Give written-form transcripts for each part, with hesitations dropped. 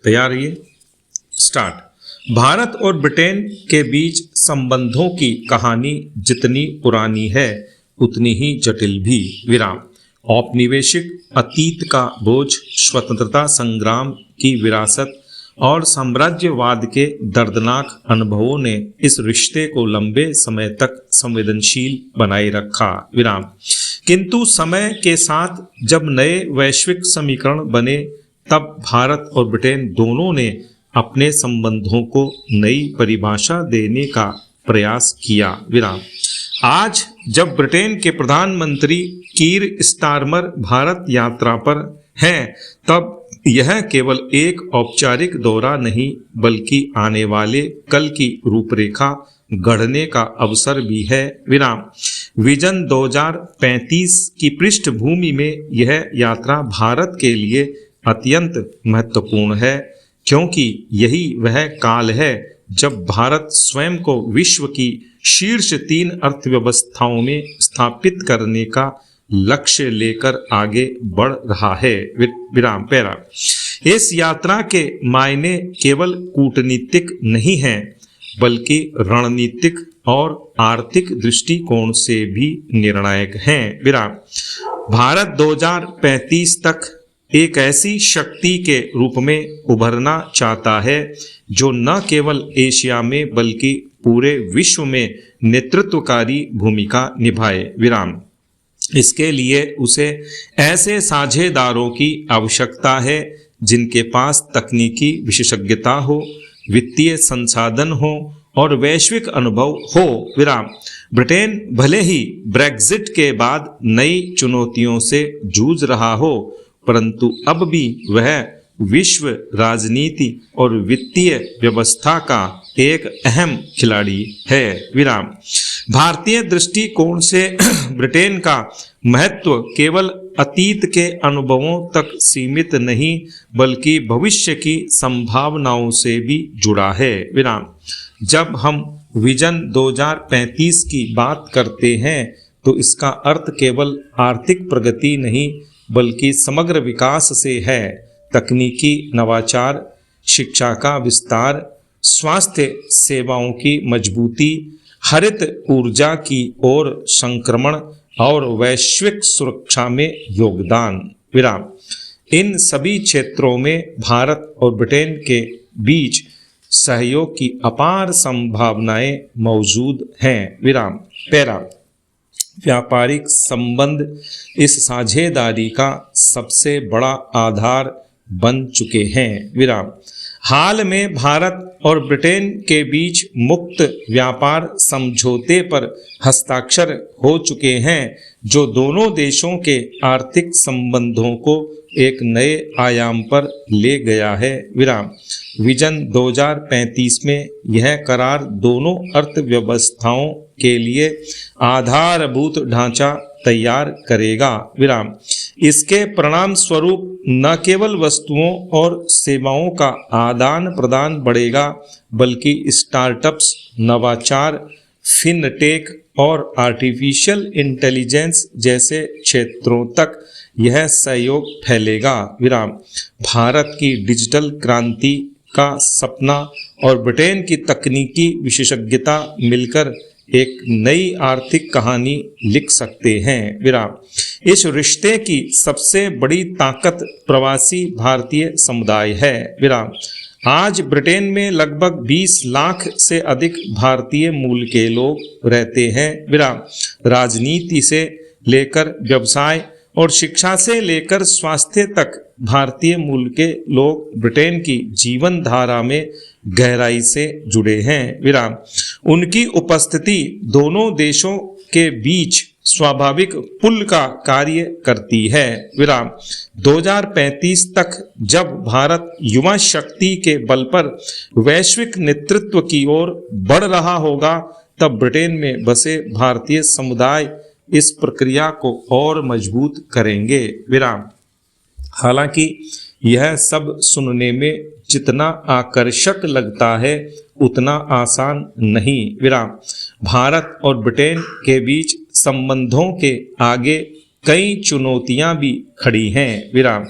तैयार रहिए। स्टार्ट। भारत और ब्रिटेन के बीच संबंधों की कहानी जितनी पुरानी है उतनी ही जटिल भी। विराम। औपनिवेशिक अतीत का बोझ, स्वतंत्रता संग्राम की विरासत और साम्राज्यवाद के दर्दनाक अनुभवों ने इस रिश्ते को लंबे समय तक संवेदनशील बनाए रखा। विराम। किंतु समय के साथ जब नए वैश्विक समीकरण बने तब भारत और ब्रिटेन दोनों ने अपने संबंधों को नई परिभाषा देने का प्रयास किया। विराम। आज जब ब्रिटेन के प्रधानमंत्री कीर स्टारमर भारत यात्रा पर हैं, तब यह केवल एक औपचारिक दौरा नहीं बल्कि आने वाले कल की रूपरेखा गढ़ने का अवसर भी है। विराम। विजन 2035 की पृष्ठभूमि में यह यात्रा भारत के लिए अत्यंत महत्वपूर्ण है, क्योंकि यही वह काल है जब भारत स्वयं को विश्व की शीर्ष 3 अर्थव्यवस्थाओं में स्थापित करने का लक्ष्य लेकर आगे बढ़ रहा है। विराम। पैरा। इस यात्रा के मायने केवल कूटनीतिक नहीं हैं, बल्कि रणनीतिक और आर्थिक दृष्टिकोण से भी निर्णायक हैं। विराम। भारत 2035 तक एक ऐसी शक्ति के रूप में उभरना चाहता है जो न केवल एशिया में बल्कि पूरे विश्व में नेतृत्वकारी भूमिका निभाए। विराम। इसके लिए उसे ऐसे साझेदारों की आवश्यकता है जिनके पास तकनीकी विशेषज्ञता हो, वित्तीय संसाधन हो और वैश्विक अनुभव हो। विराम। ब्रिटेन भले ही ब्रेक्जिट के बाद नई चुनौतियों से जूझ रहा हो, परंतु अब भी वह विश्व राजनीति और वित्तीय व्यवस्था का एक अहम खिलाड़ी है। विराम। भारतीय दृष्टिकोण से ब्रिटेन का महत्व केवल अतीत के अनुभवों तक सीमित नहीं बल्कि भविष्य की संभावनाओं से भी जुड़ा है। विराम। जब हम विजन 2035 की बात करते हैं तो इसका अर्थ केवल आर्थिक प्रगति नहीं बल्कि समग्र विकास से है। तकनीकी नवाचार, शिक्षा का विस्तार, स्वास्थ्य सेवाओं की मजबूती, हरित ऊर्जा की ओर संक्रमण और वैश्विक सुरक्षा में योगदान। विराम। इन सभी क्षेत्रों में भारत और ब्रिटेन के बीच सहयोग की अपार संभावनाएं मौजूद हैं। विराम। पैरा। व्यापारिक संबंध इस साझेदारी का सबसे बड़ा आधार बन चुके हैं। विराम। हाल में भारत और ब्रिटेन के बीच मुक्त व्यापार समझौते पर हस्ताक्षर हो चुके हैं, जो दोनों देशों के आर्थिक संबंधों को एक नए आयाम पर ले गया है। विराम। विजन 2035 में यह करार दोनों अर्थव्यवस्थाओं के लिए आधारभूत ढांचा तैयार करेगा। विराम। इसके परिणाम स्वरूप न केवल वस्तुओं और सेवाओं का आदान प्रदान बढ़ेगा बल्कि स्टार्टअप्स, नवाचार, फिनटेक और आर्टिफिशियल इंटेलिजेंस जैसे क्षेत्रों तक यह सहयोग फैलेगा। विराम। भारत की डिजिटल क्रांति का सपना और ब्रिटेन की तकनीकी विशेषज्ञता मिलकर एक नई आर्थिक कहानी लिख सकते हैं। विराम। इस रिश्ते की सबसे बड़ी ताकत प्रवासी भारतीय समुदाय है। विराम। आज ब्रिटेन में लगभग 20 लाख से अधिक भारतीय मूल के लोग रहते हैं। विराम। राजनीति से लेकर व्यवसाय और शिक्षा से लेकर स्वास्थ्य तक भारतीय मूल के लोग ब्रिटेन की जीवन धारा में गहराई से जुड़े हैं। विराम। उनकी उपस्थिति दोनों देशों के बीच स्वाभाविक पुल का कार्य करती है। विराम। 2035 तक जब भारत युवा शक्ति के बल पर वैश्विक नेतृत्व की ओर बढ़ रहा होगा, तब ब्रिटेन में बसे भारतीय समुदाय इस प्रक्रिया को और मजबूत करेंगे। विराम। हालांकि यह सब सुनने में जितना आकर्षक लगता है उतना आसान नहीं। विराम। भारत और ब्रिटेन के बीच संबंधों के आगे कई चुनौतियां भी खड़ी हैं। विराम।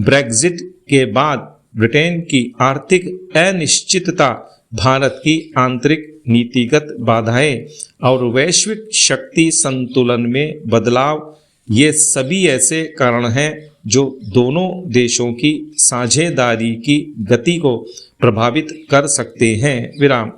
ब्रेक्जिट के बाद ब्रिटेन की आर्थिक अनिश्चितता, भारत की आंतरिक नीतिगत बाधाएं और वैश्विक शक्ति संतुलन में बदलाव, ये सभी ऐसे कारण हैं जो दोनों देशों की साझेदारी की गति को प्रभावित कर सकते हैं। विराम।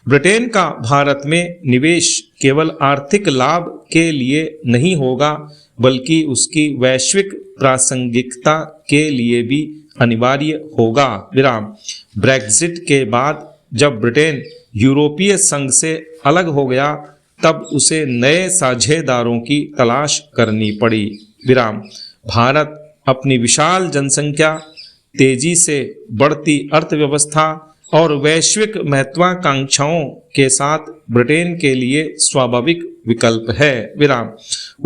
ब्रिटेन का भारत में निवेश केवल आर्थिक लाभ के लिए नहीं होगा, बल्कि उसकी वैश्विक प्रासंगिकता के लिए भी अनिवार्य होगा। विराम। ब्रेक्जिट के बाद जब ब्रिटेन यूरोपीय संघ से अलग हो गया, तब उसे नए साझेदारों की तलाश करनी पड़ी। विराम। भारत अपनी विशाल जनसंख्या, तेजी से बढ़ती अर्थव्यवस्था और वैश्विक महत्वाकांक्षाओं के साथ ब्रिटेन के लिए स्वाभाविक विकल्प है। विराम।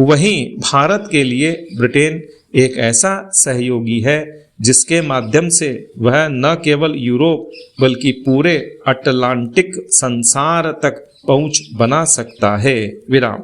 वहीं भारत के लिए ब्रिटेन एक ऐसा सहयोगी है जिसके माध्यम से वह न केवल यूरोप बल्कि पूरे अटलांटिक संसार तक पहुंच बना सकता है। विराम।